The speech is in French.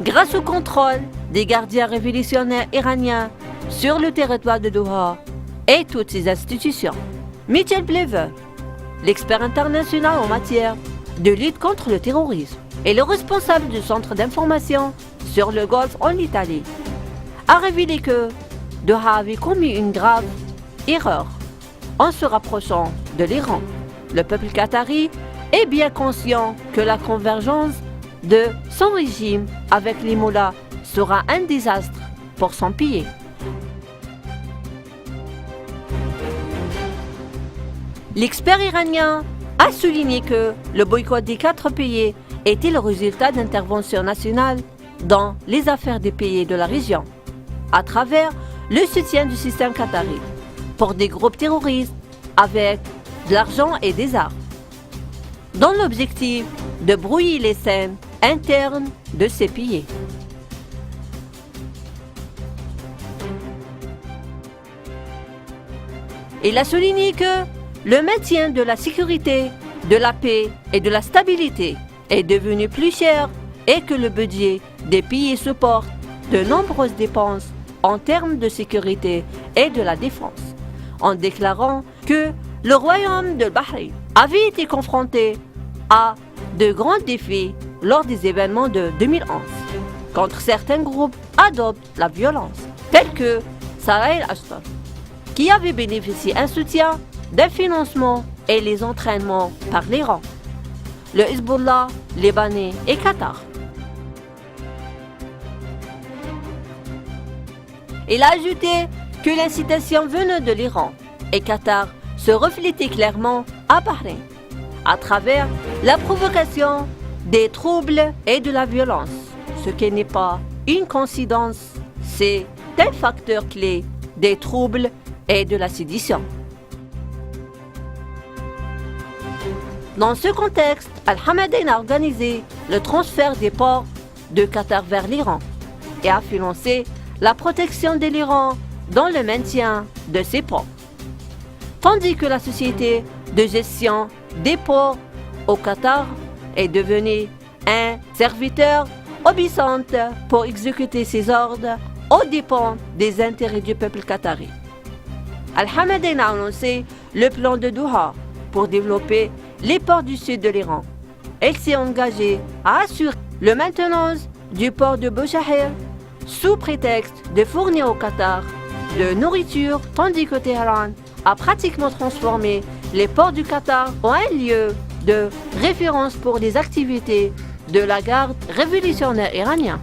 Grâce au contrôle des gardiens révolutionnaires iraniens sur le territoire de Doha et toutes ses institutions, Michel Blever, l'expert international en matière de lutte contre le terrorisme et le responsable du centre d'information sur le Golfe en Italie, a révélé que Doha avait commis une grave erreur en se rapprochant de l'Iran. Le peuple qatari est bien conscient que la convergence de son régime avec les mollahs sera un désastre pour son pays. L'expert iranien a souligné que le boycott des 4 pays était le résultat d'interventions nationales dans les affaires des pays de la région, à travers le soutien du système qatari pour des groupes terroristes avec de l'argent et des armes, dans l'objectif de brouiller les scènes internes de ces pays. Il a souligné que le maintien de la sécurité, de la paix et de la stabilité est devenu plus cher et que le budget des pays supporte de nombreuses dépenses en termes de sécurité et de la défense, en déclarant que le royaume de Bahreïn avait été confronté à de grands défis lors des événements de 2011, quand certains groupes adoptent la violence, tels que Salah el-Ashtar, qui avait bénéficié d'un soutien, d'un financement et les entraînements par l'Iran, le Hezbollah, Libanais et Qatar. Il a ajouté que l'incitation venait de l'Iran et Qatar se reflétait clairement à Bahreïn, à travers la provocation des troubles et de la violence, ce qui n'est pas une coïncidence, c'est un facteur clé des troubles et de la sédition. Dans ce contexte, Al-Hamadan a organisé le transfert des ports de Qatar vers l'Iran et a financé la protection de l'Iran dans le maintien de ses ports, tandis que la société de gestion des ports au Qatar est devenue un serviteur obéissant pour exécuter ses ordres aux dépens des intérêts du peuple qatari. Al-Hamadan a annoncé le plan de Doha pour développer les ports du sud de l'Iran. Elle s'est engagée à assurer la maintenance du port de Bouchahir sous prétexte de fournir au Qatar de nourriture, tandis que Téhéran a pratiquement transformé les ports du Qatar en un lieu de référence pour les activités de la garde révolutionnaire iranienne.